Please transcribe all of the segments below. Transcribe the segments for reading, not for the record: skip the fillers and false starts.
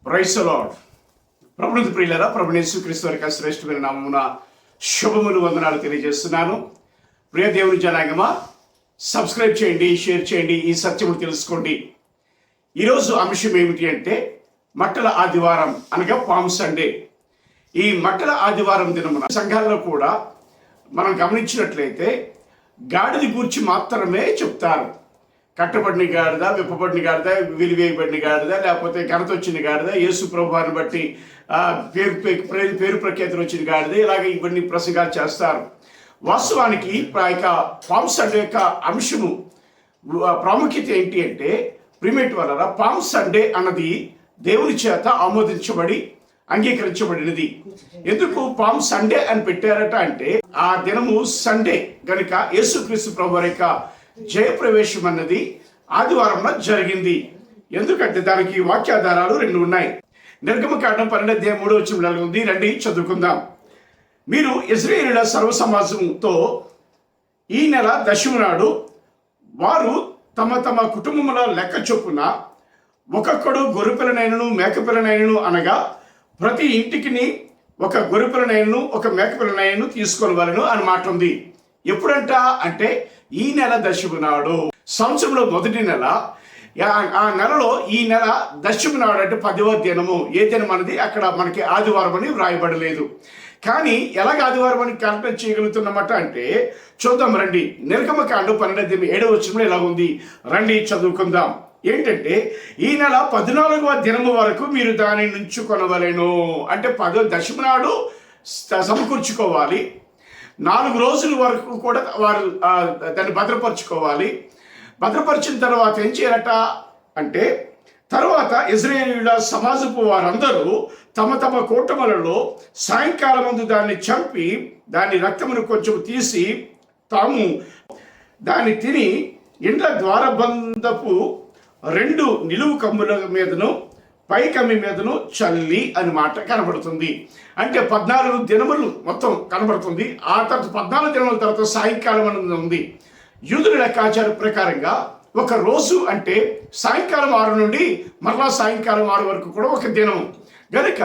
Praise the lord. ప్రభునందు ప్రియులారా, ప్రభువైన యేసుక్రీస్తు వారి శ్రేష్టమైన నామమున శుభములు వందనాలు తెలియజేస్తున్నాను. ప్రియ దేవుని జనాంగమా, సబ్స్క్రైబ్ చేయండి, షేర్ చేయండి, ఈ సత్యమును తెలుసుకోండి. ఈరోజు అంశం ఏమిటి అంటే మట్టల ఆదివారం అనగా పామ్ సండే. ఈ మట్టల ఆదివారం దినమున సంఘాల్లో కూడా మనం గమనించినట్లయితే గాడిద గూర్చి మాత్రమే చెప్తారు. కట్టబడిన గాడిద, విప్పబడిన గాడిద, విలివేయబడిన గాడిద, లేకపోతే ఘనత వచ్చిన గాడిద, యేసు ప్రభువాన్ని బట్టి పేరు ప్రఖ్యాతులు వచ్చిన గాడిద, ఇలాగ ఇవన్నీ ప్రసంగాలు చేస్తారు. వాస్తవానికి పామ్ సండే యొక్క అంశము ప్రాముఖ్యత ఏంటి అంటే ప్రిమేట్ వలన పామ్ సండే అన్నది దేవుని చేత ఆమోదించబడి అంగీకరించబడినది. ఎందుకు పామ్ సండే అని పెట్టారట అంటే ఆ దినము సండే గనుక యేసుక్రీస్తు ప్రభువారి యొక్క జయప్రవేశం అన్నది ఆదివారంలో జరిగింది. ఎందుకంటే దానికి వాక్యాధారాలు రెండు ఉన్నాయి. నిర్గమకాండం 12:3 ఉంది. రండి చదువుకుందాం. మీరు ఇశ్రాయేలీయుల సర్వ సమాజంతో ఈ నెల దశమి నాడు వారు తమ తమ కుటుంబముల లెక్క చొప్పున ఒక్కొక్కడు గొర్రెపిల్లనైనను మేకపిల్లనైనను అనగా ప్రతి ఇంటికి ఒక గొర్రెపిల్లనైనను ఒక మేకపిల్లనైనను తీసుకోవాలను అని మాట ఉంది. ఎప్పుడంట అంటే ఈ నెల దశమి నాడు, సంవత్సరంలో మొదటి నెల. ఆ నెలలో ఈ నెల దశమి నాడు అంటే 10వ దినము. ఏ దినం అనేది అక్కడ మనకి ఆదివారం అని వ్రాయబడలేదు. కానీ ఎలాగ ఆదివారం అని క్యాల్కులేట్ చేయగలుగుతున్నమాట అంటే చూద్దాం రండి. నిర్గమకాండం 12:7 ఎలా ఉంది, రండి చదువుకుందాం. ఏంటంటే ఈ నెల 14వ దినము వరకు మీరు దాని నుంచి కొనవలెను. అంటే 10వ దశమి నాడు సమకూర్చుకోవాలి. 4 రోజుల వరకు కూడా వారు దాన్ని భద్రపరచుకోవాలి. భద్రపరిచిన తర్వాత ఏం చేయాలట అంటే తర్వాత ఇశ్రాయేలీయుల సమాజపు వారందరూ తమ తమ కూటములలో సాయంకాలం ముందు దాన్ని చంపి దాని రక్తమును కొంచెం తీసి తాము దాన్ని తిని ఇండ్ల ద్వారబంధపు 2 నిలువు కమ్ముల మీదను పై కమ్మి మీదను చల్లి అని మాట కనబడుతుంది. అంటే 14 దినములు మొత్తం కనబడుతుంది. ఆ తర్వాత 14 దినముల తర్వాత సాయంకాలం అనేది ఉంది. యూదుల లెక్కాచార ప్రకారంగా ఒక రోజు అంటే సాయంకాలం 6 నుండి మరలా సాయంకాలం 6 వరకు కూడా ఒక దినం గనుక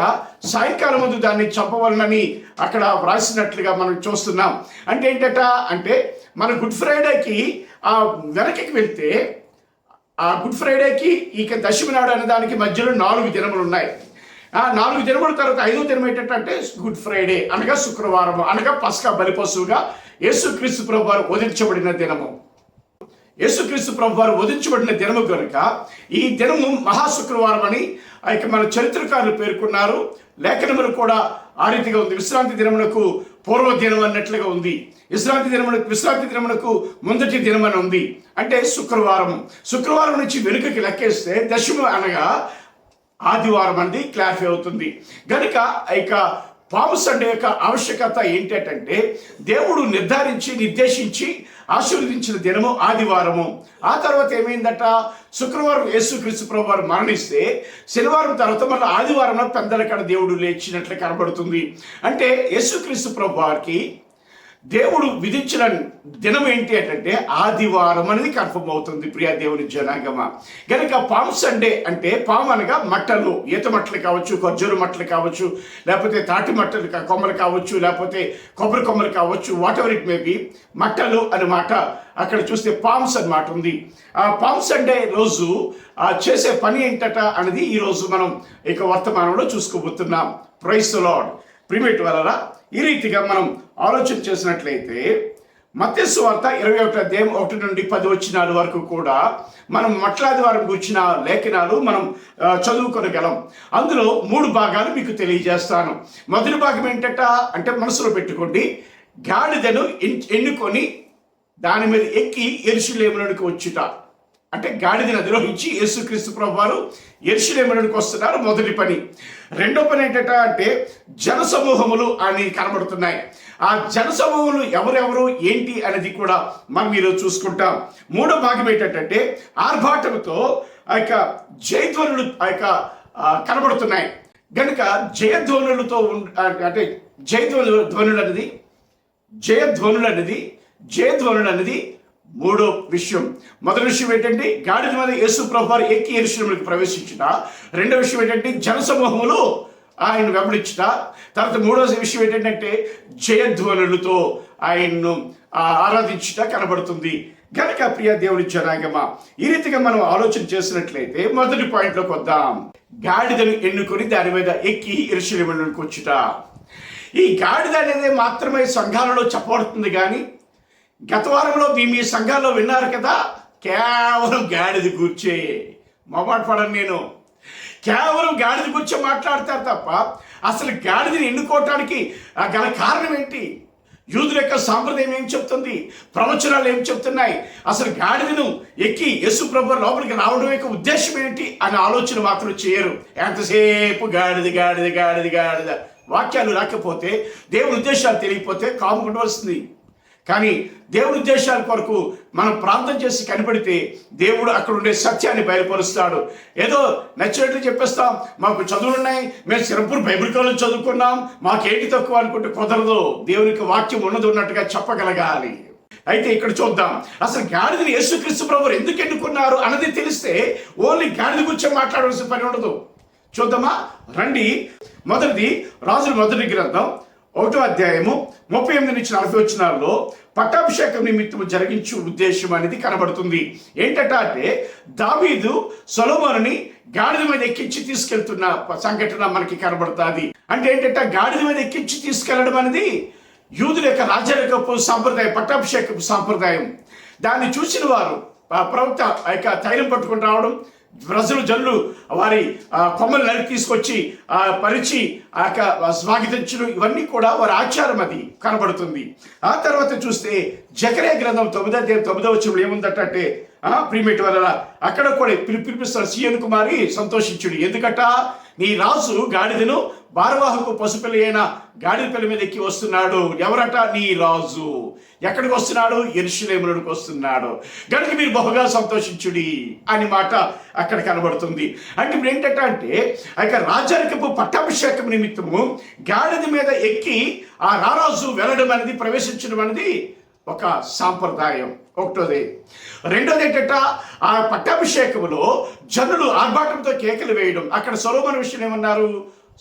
సాయంకాలం ముందు దాన్ని చంపవలనని అక్కడ వ్రాసినట్లుగా మనం చూస్తున్నాం. అంటే ఏంటట అంటే మన గుడ్ ఫ్రైడేకి వెనక్కి వెళ్తే ఆ గుడ్ ఫ్రైడేకి ఇక దశమి నాడు అనే దానికి మధ్యలో 4 దినములు ఉన్నాయి. ఆ 4 దినముల తర్వాత 5వ దినం ఏంటంటే గుడ్ ఫ్రైడే అనగా శుక్రవారం అనగా పస్కా బలిపశువుగా యేసుక్రీస్తు ప్రభువారు వధించబడిన దినము. యేసుక్రీస్తు ప్రభువారు వధించబడిన దినము కనుక ఈ దినము మహాశుక్రవారం అని మన చరిత్రకారులు పేర్కొన్నారు. లేఖనములు కూడా ఆ రీతిగా ఉంది. విశ్రాంతి దినమునకు పూర్వదినం అన్నట్లుగా ఉంది. విశ్రాంతి దినమునకు మొదటి దినం అని ఉంది. అంటే శుక్రవారం నుంచి వెనుకకి లెక్కేస్తే దశమి అనగా ఆదివారం అనేది క్లారిఫై అవుతుంది. కనుక ఇక పాము సండే యొక్క ఆవశ్యకత ఏంటంటే దేవుడు నిర్దేశించి ఆశీర్వదించిన దినము ఆదివారము. ఆ తర్వాత ఏమైందట, శుక్రవారం యేసుక్రీస్తు ప్రభువారు మరణిస్తే శనివారం తర్వాత మళ్ళీ ఆదివారంలో పెందలకాడ దేవుడు లేచినట్లు కనబడుతుంది. అంటే యేసుక్రీస్తు ప్రభువారికి దేవుడు విధించిన దినం ఏంటి అంటే ఆదివారం అనేది కన్ఫర్మ్ అవుతుంది. ప్రియా దేవుని జనాంగమా, కనుక పామ్ సండే అంటే పాము అనగా మట్టలు, ఈత మట్టలు కావచ్చు, ఖర్జూరు మట్టలు కావచ్చు, లేకపోతే తాటి మట్టలు కొమ్మలు కావచ్చు, లేకపోతే కొబ్బరి కొమ్మలు కావచ్చు, whatever it may be, మట్టలు అన్నమాట. అక్కడ చూస్తే పామ్స్ అన్నమాట ఉంది. ఆ పామ్ సండే రోజు చేసే పని ఏంటట అనేది ఈరోజు మనం ఇక వర్తమానంలో చూసుకోబోతున్నాం. Praise the lord. ప్రిమేట్ వలన ఈ రీతిగా మనం ఆలోచన చేసినట్లయితే మత్తయి సువార్త 21:1 నుండి 10 వరకు కూడా మనం మట్లాదివారం కూర్చిన లేఖనాలు మనం చదువుకోగలం. అందులో 3 భాగాలు మీకు తెలియజేస్తాను. మొదటి భాగం ఏంటట అంటే మనసులో పెట్టుకోండి, గాడిదను ఎన్నుకొని దాని మీద ఎక్కి యెరూషలేములోనికి వచ్చుట. అంటే గాడిదను అధిరోహించి యేసుక్రీస్తు ప్రభువారు యెరూషలేములోనికి వస్తున్నారు. మొదటి పని. రెండో పని ఏంటంటే అంటే జనసమూహములు అని కనబడుతున్నాయి. ఆ జనసమూహములు ఎవరెవరు ఏంటి అనేది కూడా మనం ఈరోజు చూసుకుంటాం. మూడో భాగం ఏంటంటే ఆర్భాటముతో ఆ యొక్క జయధ్వనులు కనబడుతున్నాయి. కనుక జయధ్వనులతో అంటే జయధ్వనులు అనేది మూడో విషయం, మొదటి విషయం ఏంటంటే గాడిద మీద యేసు ప్రభువారు ఎక్కి యెరూషలేములోకి ప్రవేశించుట. రెండో విషయం ఏంటంటే జనసమూహములు ఆయన వెంబడించుట. తర్వాత మూడో విషయం ఏంటంటే జయధ్వనులతో ఆయన్ను ఆరాధించుట కనబడుతుంది. గనక ప్రియ దేవుని జనాంగమా, ఈ రీతిగా మనం ఆలోచన చేసినట్లయితే మొదటి పాయింట్లోకి వద్దాం. గాడిదను ఎన్నుకొని దాని మీద ఎక్కి యెరూషలేములోకి వచ్చుట. ఈ గాడిద అనేది మాత్రమే సంఘాలలో చెప్పబడుతుంది, కానీ గత వారంలో మీ సంఘాల్లో విన్నారు కదా, కేవలం గాడిద కూర్చే మొమాట పడను నేను, కేవలం గాడిద కూర్చో మాట్లాడతారు తప్ప అసలు గాడిదని ఎన్నుకోవటానికి గల కారణం ఏంటి, యూదుల యొక్క సాంప్రదాయం ఏం చెప్తుంది, ప్రవచనాలు ఏం చెప్తున్నాయి, అసలు గాడిదను ఎక్కి యేసు ప్రభువు లోపలికి రావడం యొక్క ఉద్దేశం ఏంటి అనే ఆలోచన మాత్రం చేయరు. ఎంతసేపు గాడిద గాడిద గాడిద గాడిద, వాక్యాలు రాకపోతే దేవుని ఉద్దేశాలు తెలియకపోతే కాముకుంటూ వస్తుంది. కానీ దేవుడి ఉద్దేశాల కొరకు మనం ప్రార్థన చేసి కనిపెడితే దేవుడు అక్కడ ఉండే సత్యాన్ని బయలుపరుస్తాడు. ఏదో నచ్చినట్లు చెప్పేస్తాం, మాకు చదువులున్నాయి, మేము సిరంపూర్ బైబిల్ కాలేజ్ చదువుకున్నాం, మాకేంటి తక్కువ అనుకుంటే కుదరదు. దేవునికి వాక్యం ఉన్నది ఉన్నట్టుగా చెప్పగలగాలి. అయితే ఇక్కడ చూద్దాం, అసలు గాడిదని యేసుక్రీస్తు ప్రభువు ఎందుకు ఎన్నుకున్నారు అన్నది తెలిస్తే ఓన్లీ గాడిద గురించి మాట్లాడవలసిన పని ఉండదు. చూద్దామా రండి. మొదటిది రాజుల మొదటి గ్రంథం 1వ అధ్యాయము 38-40 వచనాల్లో పట్టాభిషేకం నిమిత్తం జరిగించు ఉద్దేశం అనేది కనబడుతుంది. ఏంటంటే దావీదు సొలొమోనుని గాడిద మీద ఎక్కించి తీసుకెళ్తున్న సంఘటన మనకి కనబడుతుంది. అంటే ఏంటంటే గాడిద మీద ఎక్కించి తీసుకెళ్లడం అనేది యూదుల యొక్క రాజరికపు సాంప్రదాయం, పట్టాభిషేకపు సాంప్రదాయం. దాన్ని చూసిన వారు ప్రవక్త ఆ యొక్క తైలం పట్టుకుని రావడం, జనులు వారి కొమ్మలు నరికి తీసుకొచ్చి పరిచి ఆ యొక్క స్వాగతించడం, ఇవన్నీ కూడా వారి ఆచారం అది కనబడుతుంది. ఆ తర్వాత చూస్తే జకర్యా గ్రంథం 9వ వచనంలో ఏముందటే, ప్రియమేటి వల్ల అక్కడ కూడా పిలిపిస్తారు, సీయోను కుమారి సంతోషించుడు, ఎందుకట నీ రాజు గాడిదను భారవాహకు పశుపిల్ల అయిన గాడిద పిల్ల మీద ఎక్కి వస్తున్నాడు. ఎవరట? నీ రాజు. ఎక్కడికి వస్తున్నాడు? యెరూషలేములోకి వస్తున్నాడు. కనుక మీరు బహుగా సంతోషించుడి అని మాట అక్కడ కనబడుతుంది. అంటే ఇప్పుడు ఏంటంటే ఆ యొక్క రాజరికపు పట్టాభిషేకం నిమిత్తము గాడిద మీద ఎక్కి ఆ రారాజు వెళ్ళడం అనేది, ప్రవేశించడం అనేది ఒక సాంప్రదాయం. ఒకటోది. రెండోది ఏంటంటే ఆ పట్టాభిషేకంలో జనులు ఆర్భాటంతో కేకలు వేయడం. అక్కడ సొలొమోను విషయం ఏమన్నారు?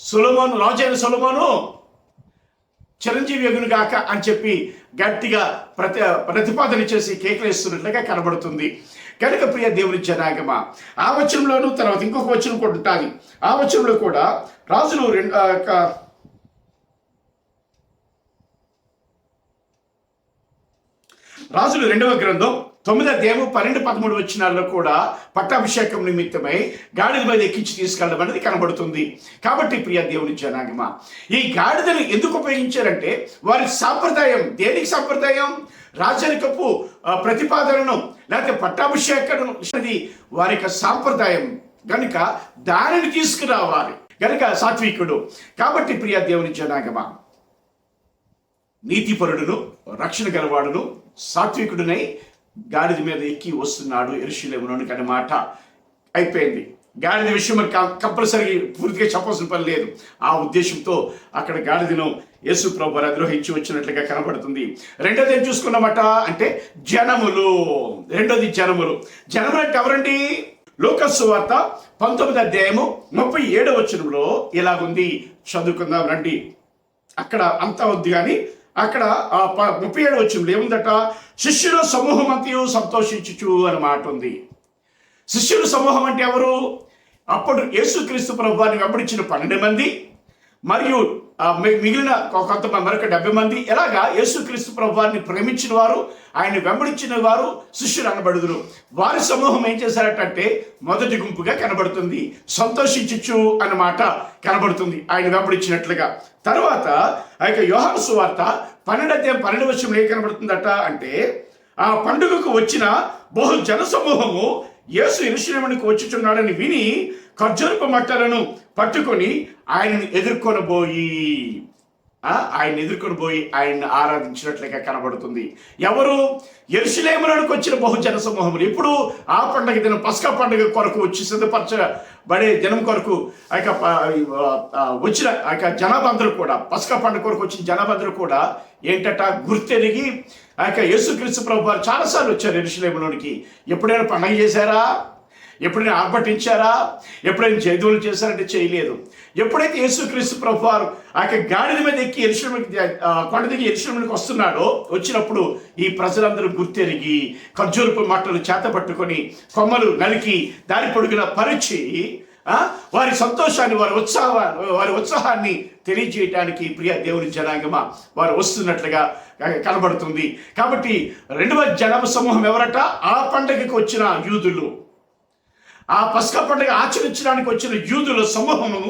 సొలొమోను, రాజైన సొలొమోను చిరంజీవి యగును గాక అని చెప్పి గట్టిగా ప్రతిపాదన చేసి కేకలేస్తున్నట్లుగా కనబడుతుంది. కనుక ప్రియ దేవుని జనాగమ, ఆ వచనంలోనూ తర్వాత ఇంకొక వచనం కూడా ఉంటుంది. ఆ వచనంలో కూడా రాజులు రాజులు 2వ గ్రంథం 9వ అధ్యాయము 12-13 వచనాల్లో కూడా పట్టాభిషేకం నిమిత్తమై గాడిద మీద ఎక్కించి తీసుకెళ్ళడం అనేది కనబడుతుంది. కాబట్టి ప్రియ దేవుని జనాంగమ, ఈ గాడిదను ఎందుకు ఉపయోగించారంటే వారి సాంప్రదాయం. దేనికి సాంప్రదాయం? రాజరికపు ప్రతిపాదనను లేకపోతే పట్టాభిషేకం వారి యొక్క సాంప్రదాయం కనుక దానిని తీసుకురావాలి. కనుక సాత్వికుడు. కాబట్టి ప్రియ దేవుని జనాంగమ, నీతిపరుడును రక్షణ గలవాడును సాత్వికుడునై గాడిద మీద ఎక్కి వస్తున్నాడు యెరూషలేములోనికి అనే మాట అయిపోయింది. గాడిద విషయం మరి కంపల్సరీ పూర్తిగా చెప్పాల్సిన పని లేదు. ఆ ఉద్దేశంతో అక్కడ గాడిదను యేసు ప్రభువు అధిరోహించి వచ్చినట్లుగా కనబడుతుంది. రెండోది ఏం చూసుకున్నామట అంటే జనములు. రెండోది జనములు. జనములు అంటే ఎవరండి? లూకా సువార్త 19వ అధ్యాయము 37వ వచనంలో ఇలాగుంది, చదువుకుందాం రండి. అక్కడ అంతా వద్దు కానీ అక్కడ 37వ వచనంలో ఏముందట? శిష్యుల సమూహం అంతయు సంతోషించుచు అని మాట ఉంది. శిష్యుల సమూహం అంటే ఎవరు? అప్పుడు యేసుక్రీస్తు ప్రభువాన్ని వెంబడించిన 12 మంది మరియు మిగిలిన కొంతమంది మరొక 70 మంది. ఎలాగా యేసుక్రీస్తు ప్రభువాన్ని ప్రేమించిన వారు, ఆయన వెంబడించిన వారు శిష్యులు అనబడుదురు. వారి సమూహం ఏం చేశారటంటే మొదటి గుంపుగా కనబడుతుంది, సంతోషించుచు అన్నమాట కనబడుతుంది ఆయన వెంబడించినట్లుగా. తర్వాత ఆ యొక్క యోహాను సువార్త 12వ అధ్యాయం 12వ వచనంలో ఏం కనబడుతుందట అంటే ఆ పండుగకు వచ్చిన బహు జన సమూహము యేసు యెరూషలేమునకు వచ్చుచున్నాడని విని ఖర్జూరపు మట్టలను పట్టుకొని ఆయనను ఎదుర్కొనబోయి ఆయన్ని ఆరాధించినట్లుగా కనబడుతుంది. ఎవరు? యెరూషలేమునకు వచ్చిన బహుజన సమూహములు. ఇప్పుడు ఆ పండుగ దినం పస్కా పండుగ కొరకు వచ్చి సిద్ధపరచబడే జనం కొరకు వచ్చిన జనాభా అందరూ కూడా, పస్కా పండుగ కొరకు వచ్చిన జనాభా అందరూ కూడా ఏంటట గుర్తెరిగి ఆ యొక్క యేసుక్రీస్తు ప్రభు వారు చాలాసార్లు వచ్చారు యెరూషలేములోనికి. ఎప్పుడైనా పండగ చేశారా? ఎప్పుడైనా ఆర్భటించారా? ఎప్పుడైనా జయధ్వనులు చేశారంటే చేయలేదు. ఎప్పుడైతే యేసుక్రీస్తు ప్రభు వారు ఆ యొక్క గాడిద మీద ఎక్కి కొండ దిగి యెరూషలేముకి వస్తున్నాడో, వచ్చినప్పుడు ఈ ప్రజలందరూ గుర్తెరిగి ఖర్జూరపు మట్టలు చేతపట్టుకొని కొమ్మలు నలికి దారి పొడుగున పరిచి వారి సంతోషాన్ని, వారి ఉత్సాహాన్ని తెలియజేయటానికి ప్రియ దేవుని జనాంగమా వారు వస్తున్నట్లుగా కనబడుతుంది. కాబట్టి రెండవ జనాభా సమూహం ఎవరట? ఆ పండగకి వచ్చిన యూదులు, ఆ పస్కా పండుగ ఆచరించడానికి వచ్చిన యూదుల సమూహము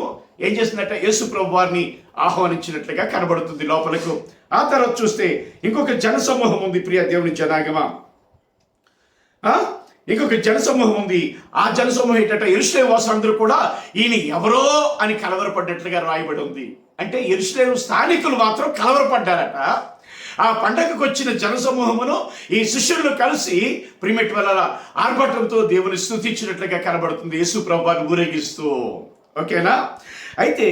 ఏం చేసిందట? యేసు ప్రభు వారిని ఆహ్వానించినట్లుగా కనబడుతుంది లోపలకు. ఆ తర్వాత చూస్తే ఇంకొక జన సమూహం ఉంది ప్రియ దేవుని జనాంగమా. ఇంకొక జనసమూహం ఉంది. ఆ జనసమూహం ఏంటంటే యెరూషలేము వాసులందరూ కూడా ఈయన ఎవరో అని కలవరపడ్డట్లుగా రాయబడి ఉంది. అంటే యెరూషలేము స్థానికులు మాత్రం కలవరపడ్డారట. ఆ పండగకు వచ్చిన జనసమూహమును ఈ శిష్యులను కలిసి ప్రిమెట్ వల్ల ఆర్భటంతో దేవుని స్తుతించినట్లుగా కనబడుతుంది, యేసు ప్రభువుని ఊరేగిస్తూ. ఓకేనా? అయితే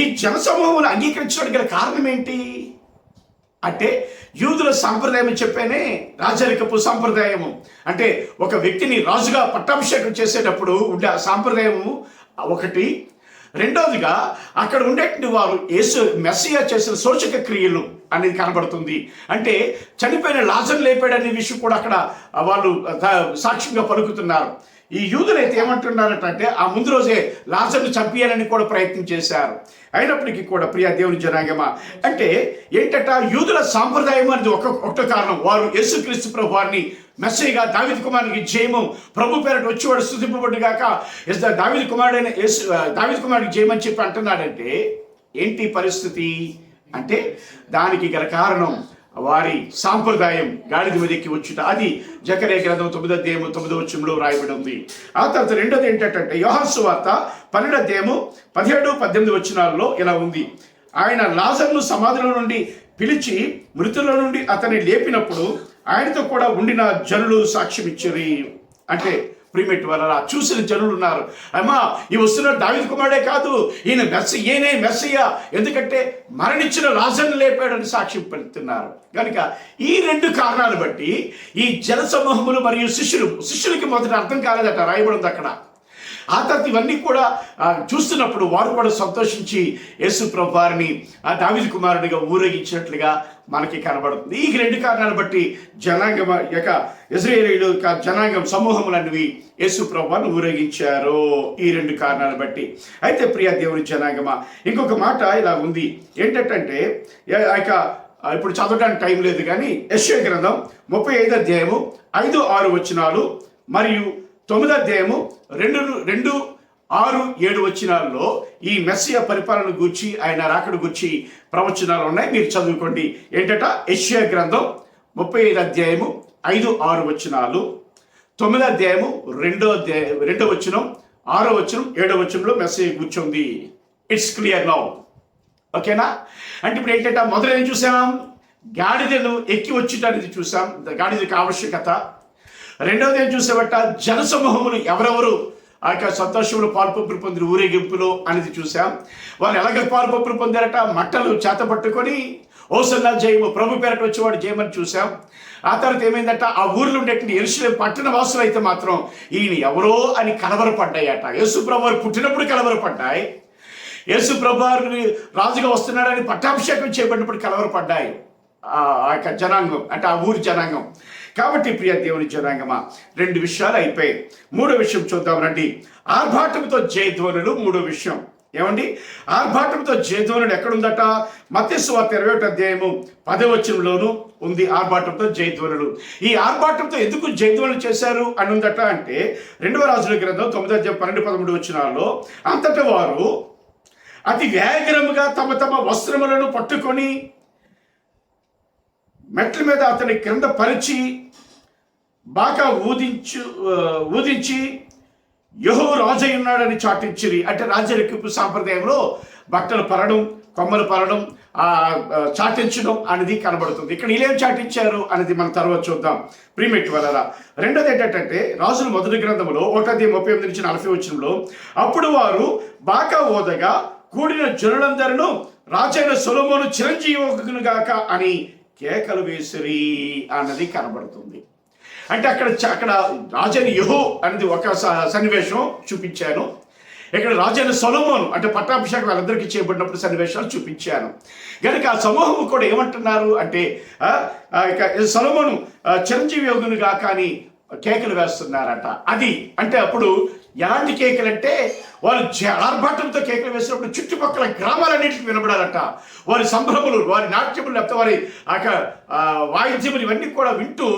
ఈ జనసమూహమును అంగీకరించడానికి గల కారణం ఏంటి అంటే, యూదుల సాంప్రదాయం చెప్పానే, రాజరికపు సాంప్రదాయము. అంటే ఒక వ్యక్తిని రాజుగా పట్టాభిషేకం చేసేటప్పుడు ఉండే సాంప్రదాయము ఒకటి. రెండవదిగా అక్కడ ఉండేటువంటి వారు మెస్సియా చేసిన సూచక క్రియలు అనేది కనబడుతుంది. అంటే చనిపోయిన లాజరు లేపాడనే విషయం కూడా అక్కడ వాళ్ళు సాక్ష్యంగా పలుకుతున్నారు. ఈ యూదులైతే ఏమంటున్నారట అంటే, ఆ ముందు రోజే లాజరును చంపేయాలని కూడా ప్రయత్నం చేశారు. అయినప్పటికీ కూడా ప్రియ దేవుని జనాంగమా, అంటే ఏంటంట, యూదుల సాంప్రదాయం అనేది ఒకటో కారణం. వారు యేసుక్రీస్తు ప్రభు వారిని మెస్సీగా, దావీదు కుమారునికి జయము, ప్రభు పేరట వచ్చేవాడు స్తుతింపబడుగాక, దావీదు కుమారుడికి జయమని చెప్పి అంటున్నాడంటే ఏంటి పరిస్థితి అంటే, దానికి గల కారణం వారి సాంప్రదాయం, గాడిద మీద ఎక్కి వచ్చుట. అది జకర్యా గ్రంథం 9వ అధ్యాయం 9వ వచనంలో రాయబడి ఉంది. ఆ తర్వాత రెండోది ఏంటంటే, యోహాను సువార్త 12వ అధ్యాయం 17, 18 వచనాల్లో ఇలా ఉంది. ఆయన లాజరును సమాధిలో నుండి పిలిచి మృతుల నుండి అతన్ని లేపినప్పుడు ఆయనతో కూడా ఉండిన జనులు సాక్ష్యం ఇచ్చారు. అంటే ప్రిమెట్ వల్ల చూసిన జనులు ఉన్నారు. అమ్మా, ఈ వస్తున్న దావీదు కుమారుడే కాదు, ఈయనే మెస్సియా, ఎందుకంటే మరణించిన లాజరును లేపాడని సాక్ష్యం పలుకుతున్నారు. కనుక ఈ రెండు కారణాలు బట్టి ఈ జన సమూహములు మరియు శిష్యులకి మొదట అర్థం కాలేదట, రాయబడి ఉంది అక్కడ. ఆ తర్వాత ఇవన్నీ కూడా చూస్తున్నప్పుడు వారు కూడా సంతోషించి యేసు ప్రభు వారిని దావీదు కుమారుడిగా ఊరేగించినట్లుగా మనకి కనబడుతుంది. ఈ రెండు కారణాలు బట్టి జనాంగం యొక్క ఇశ్రాయేలీయుల జనాంగం సమూహములన్నవి యేసు ప్రభు వారిని ఊరేగించారు, ఈ రెండు కారణాలు బట్టి. అయితే ప్రియ దేవుని జనాంగమా, ఇంకొక మాట ఇలా ఉంది ఏంటంటే, ఇప్పుడు చదవడానికి టైం లేదు కానీ యెషయా గ్రంథం 35వ అధ్యాయము 5, 6 వచనాలు మరియు 9వ అధ్యాయము 2, 6, 7 వచనాల్లో ఈ మెస్సియా పరిపాలన గూర్చి, ఆయన రాకడ గూర్చి ప్రవచనాలు ఉన్నాయి. మీరు చదువుకోండి. ఏంటట? యెషయా గ్రంథం 35వ అధ్యాయము 5, 6 వచనాలు, 9వ అధ్యాయము 2వ వచనం, 6వ వచనం, 7వ వచనంలో మెస్సియా కూర్చుంది. It's clear now. ఓకేనా? అంటే ఇప్పుడు ఏంటంటే, మొదలు ఏం చూసాం? గాడిదను ఎక్కి వచ్చేటనేది చూసాం, గాడిదకి ఆవశ్యకత. రెండవది ఏం చూసామట? జనసమూహములు ఎవరెవరు ఆ యొక్క సంతోషంలో పాల్పొప్పులు పొందిన ఊరేగింపులో అనేది చూసాం. వాళ్ళు ఎలాగ పాల్పొప్పులు పొందారట? మట్టలు చేతపట్టుకొని ఓసన్నా జయము, ప్రభు పేరట వచ్చేవాడు జయమని చూసాం. ఆ తర్వాత ఏమైందట? ఆ ఊర్లో ఉండేటువంటి యెరూషలేము పట్టణ వాసులు అయితే మాత్రం ఈయన ఎవరో అని కలవరపడ్డాయట. యేసు ప్రభు వారు పుట్టినప్పుడు కలవరపడ్డాయి, యేసు ప్రభు వారిని రాజుగా వస్తున్నాడని పట్టాభిషేకం చేయబడినప్పుడు కలవరపడ్డాయి ఆ యొక్క జనాంగం, అంటే ఆ ఊరి జనాంగం. కాబట్టి ప్రియ దేవుని జనాంగమా, రెండు విషయాలు అయిపోయాయి. మూడో విషయం చూద్దాం రండి. ఆర్భాటంతో జయధ్వనులు. మూడో విషయం ఏమండి? ఆర్భాటంతో జయధ్వనులు ఎక్కడుందట? మత్తయి సువార్త 21వ అధ్యాయము 10వ వచనంలోను ఉంది ఆర్భాటంతో జయధ్వనులు. ఈ ఆర్భాటంతో ఎందుకు జయధ్వనులు చేశారు అని ఉందట అంటే, 2వ రాజుల గ్రంథం 9వ అధ్యాయం 12, 13 వచనాల్లో, అంతటా వారు అతి వేగరముగా తమ తమ వస్త్రములను పట్టుకొని మెట్ల మీద అతని క్రింద పరిచి బాగా ఊదించి యెహోవా రాజై ఉన్నాడని చాటించిరి. అంటే రాజరికపు సాంప్రదాయంలో బట్టలు పరడం, కొమ్మలు పరడం, చాటించడం అనేది కనబడుతుంది. ఇక్కడ వీళ్ళేం చాటించారు అనేది మనం తర్వాత చూద్దాం ప్రీమెట్ వల్ల. రెండోది ఏంటంటే, రాజుల మొదటి గ్రంథంలో 1:38-40 వచనంలో, అప్పుడు వారు బాగా ఓదగా కూడిన జనులందరూ రాజైన సొలొమోను చిరంజీవిగాక అని కేకలు వేసిరి అన్నది కనబడుతుంది. అంటే అక్కడ రాజైన యెహూ అనేది ఒక సన్నివేశం చూపించాను. ఇక్కడ రాజైన సొలొమోను అంటే పట్టాభిషేకం వాళ్ళందరికీ చేయబడినప్పుడు సన్నివేశాలు చూపించాను. కనుక ఆ సమూహం కూడా ఏమంటున్నారు అంటే ఇక సొలొమోను చిరంజీవి యోగునిగా కానీ కేకలు వేస్తున్నారట. అది అంటే అప్పుడు ఎలాంటి కేకలు అంటే వారు ఆర్భాటంతో కేకలు వేసినప్పుడు చుట్టుపక్కల గ్రామాలన్నింటికి వినబడాలట. వారి సంభ్రములు, వారి నాట్యములు, లేకపోతే వారి వాయిద్యములు ఇవన్నీ కూడా వింటూ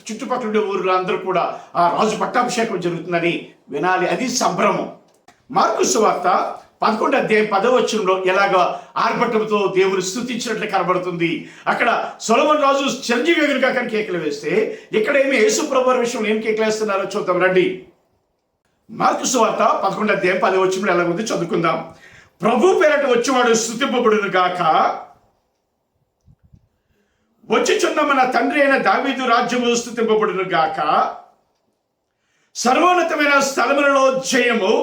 చుట్టుపక్కల ఉండే ఊరు అందరూ కూడా ఆ రాజు పట్టాభిషేకం జరుగుతుందని వినాలి. అది సంభ్రమం. మార్కు సువార్త 11వ అధ్యాయం 10వ వచనంలో ఎలాగ ఆర్భటంతో దేవుని స్తుతించినట్లు కనబడుతుంది. అక్కడ సొలొమోను రాజు చిరంజీవి యోగునిగా కానీ కేకలు వేస్తే ఇక్కడ ఏమి యేసు ప్రభువారి విషయంలో ఏం కేకలు వేస్తున్నారో చూద్దాం రండి. మార్కు సువార్త 11వ అధ్యాయం 10వ వచనంలో ఎలాగ ఉంది చదువుకుందాం. ప్రభు పేరట వచ్చేవాడు స్తుతింపబడును గాక, వచ్చిచున్న మన తండ్రి అయిన దావీదు రాజ్యము స్తుతింపబడును గాక, సర్వోన్నతమైన స్థలములలో జయము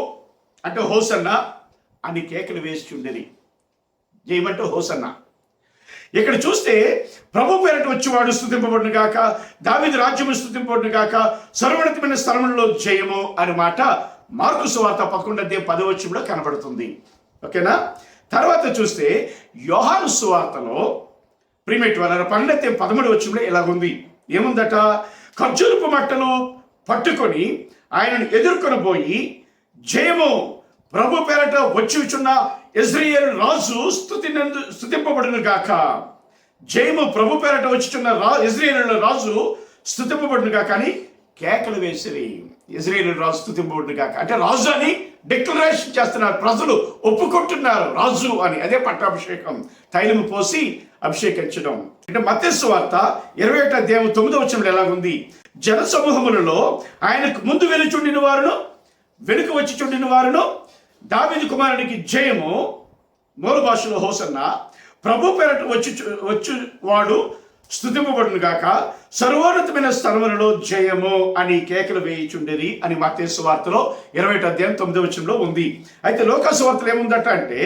అంటే హోసన్న అని కేకలు వేసి ఉండేది. జయమంటే హోసన్న. ఇక్కడ చూస్తే ప్రభు పేరట వచ్చేవాడు స్తుతింపబడును గాక, దావీదు రాజ్యము స్తుతింపబడును గాక, సర్వోన్నతమైన స్థలములలో జయము అనే మాట మార్కు సువార్త 11వ అధ్యాయం 10వ వచనంలో కనబడుతుంది. ఓకేనా? తర్వాత చూస్తే యోహాను సువార్తలో ప్రియమైనటువంటి వారు 12వ అధ్యాయం 13వ వచనంలో ఇలాగుంది. ఏముందట? ఖర్జూరపు మట్టలు పట్టుకొని ఆయనను ఎదుర్కొని పోయి జయము ప్రభు పేరట వచ్చిచున్న ఇశ్రాయేలు రాజు స్తుతింపబడును గాక, జయము ప్రభు పేరట వచ్చిచున్న ఇశ్రాయేలు రాజు స్తుతింపబడును గాక అని కేకలు వేసిరి. ఇశ్రాయేలు రాజు స్తుతింపబడును గాక అంటే రాజు అని డిక్లరేషన్ చేస్తున్నారు. ప్రజలు ఒప్పుకుంటున్నారు రాజు అని. అదే పట్టాభిషేకం, తైలము పోసి అభిషేకించడం. అంటే మత్తయి సువార్త 21వ అధ్యాయం 9వ వచనంలో ఎలాగుంది? జన సమూహములలో ఆయనకు ముందు వెలుచుండిన వారును వెనుక వచ్చి చుండిన వారును దావీదు కుమారునికి జయము, మూల భాషలో హోసన్న, ప్రభు పేరట వచ్చి వాడు స్తుతింపబడును గాక, సర్వోన్నతమైన స్థలములలో జయము అని కేకలు వేయిచుండేది అని మత్తయి సువార్తలో 21వ అధ్యాయం 9వ వచనంలో ఉంది. అయితే లోకా సువార్తలో ఏముందట అంటే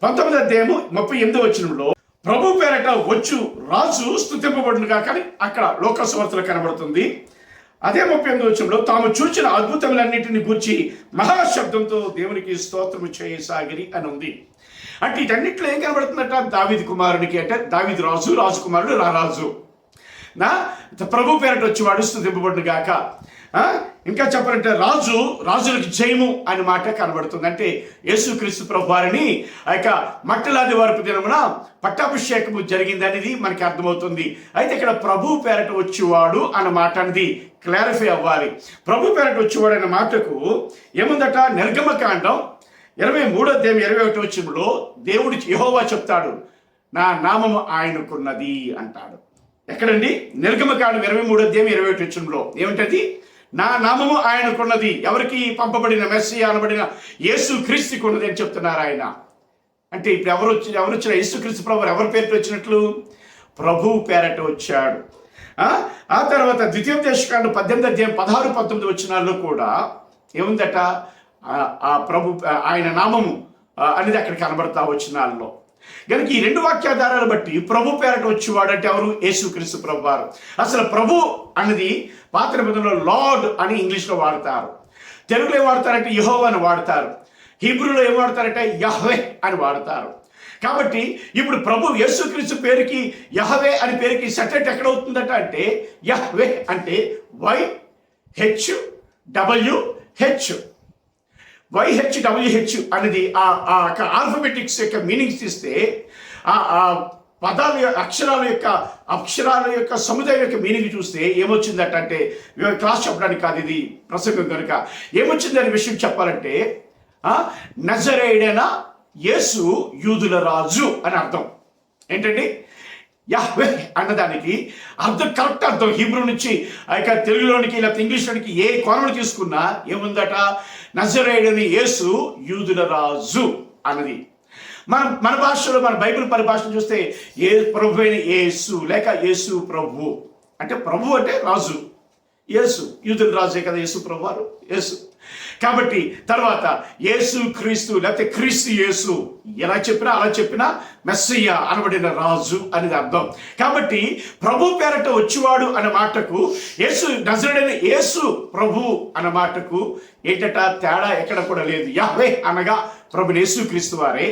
19వ అధ్యాయము 38వ వచనంలో ప్రభు పేరట వచ్చు రాజు స్తుతింపబడును గాక అని అక్కడ లోకా సువార్తలో కనబడుతుంది. అదే 38వ వచనంలో తాము చూచిన అద్భుతములన్నింటిని గూర్చి మహాశబ్దంతో దేవునికి స్తోత్రము చేయసాగిరి అని ఉంది. అంటే వీటన్నిట్లో ఏం కనబడుతుందట? దావీదు కుమారునికి అంటే దావీదు రాజు, రాజకుమారుడు రారాజు ప్రభు పేరట వచ్చేవాడు స్తుతింపబడును గాక. ఇంకా చెప్పాలంటే రాజులకు జయము అనే మాట కనబడుతుంది. అంటే యేసుక్రీస్తు ప్రభు వారిని ఆ యొక్క మట్టలాది వారపు దినమున పట్టాభిషేకము జరిగింది అనేది మనకి అర్థమవుతుంది. అయితే ఇక్కడ ప్రభు పేరట వచ్చేవాడు అన్న మాట అనేది క్లారిఫై అవ్వాలి. ప్రభు పేరట వచ్చేవాడు అనే మాటకు ఏముందట? నిర్గమకాండం 23వ అధ్యాయం 21వ వచనంలో దేవుడు యెహోవా చెప్తాడు, నా నామము ఆయనకున్నది అంటాడు. ఎక్కడండి? నిర్గమకాండం 23వ అధ్యాయం 21వ వచనంలో ఏమిటది? నా నామము ఆయనకున్నది. ఎవరికి పంపబడిన మెస్సియా అనబడిన యేసు క్రీస్తుకు ఉన్నది అని చెప్తున్నారు ఆయన. అంటే ఇప్పుడు ఎవరు వచ్చిన యేసుక్రీస్తు ప్రభు ఎవరి పేరుతో వచ్చినట్లు? ప్రభు పేరట వచ్చాడు. ఆ తర్వాత ద్వితీయోపదేశకాండం 18వ అధ్యాయం 16, 19 వచనాల్లో కూడా ఏముందట? ఆ ప్రభు ఆయన నామము అనేది అక్కడ కనబడతా వచనాల్లో. కనుక ఈ రెండు వాక్యాధారాలు బట్టి ప్రభు పేరట వచ్చేవాడు అంటే ఎవరు? యేసుక్రీస్తు ప్రభు వారు. అసలు ప్రభు అన్నది పాత నిబంధనలో లార్డ్ అని ఇంగ్లీష్లో వాడతారు. తెలుగులో ఏం వాడతారంటే యెహోవా అని వాడతారు. హీబ్రూలో ఏం వాడతారంటే యహ్వే అని వాడతారు. కాబట్టి ఇప్పుడు ప్రభు యేసుక్రీస్తు పేరుకి యహ్వే అని పేరుకి సెటరేట్ ఎక్కడ అవుతుందట అంటే యహ్వే అంటే YHWH అనేది ఆ ఆల్ఫబెటిక్స్ యొక్క మీనింగ్స్ తీస్తే ఆ పదాల అక్షరాల యొక్క సముదాయం యొక్క మీనింగ్ చూస్తే ఏమొచ్చిందట అంటే క్లాస్ చెప్పడానికి కాదు ఇది ప్రసంగం కనుక. ఏమొచ్చింది అనే విషయం చెప్పాలంటే నజరేయుడైన యేసు యూదుల రాజు అని అర్థం. ఏంటండి? యహ్వే అన్నదానికి అర్థం, కరెక్ట్ అర్థం. హీబ్రూ నుంచి తెలుగులోనికి లేకపోతే ఇంగ్లీష్లోనికి ఏ కోణంలో తీసుకున్నా ఏముందట? నజరేయుడని యేసు యూదుల రాజు అన్నది. మన భాషలో మన బైబిల్ పరిభాషను చూస్తే ఏ ప్రభు అయిన యేసు లేక యేసు ప్రభు అంటే ప్రభు అంటే రాజు, యేసు యూదుల రాజే కదా యేసు ప్రభు వారు యేసు. కాబట్టి తర్వాత యేసు క్రీస్తు లేకపోతే క్రీస్తు యేసు ఎలా చెప్పినా అలా చెప్పినా మెస్సయ్య అనబడిన రాజు అనేది అర్థం. కాబట్టి ప్రభు పేరట వచ్చేవాడు అనే మాటకు యేసు నజరేయుడైన యేసు ప్రభు అన్న మాటకు ఏంటట తేడా ఎక్కడ కూడా లేదు. యాహ్వే అనగా ప్రభు యేసు క్రీస్తు వారే,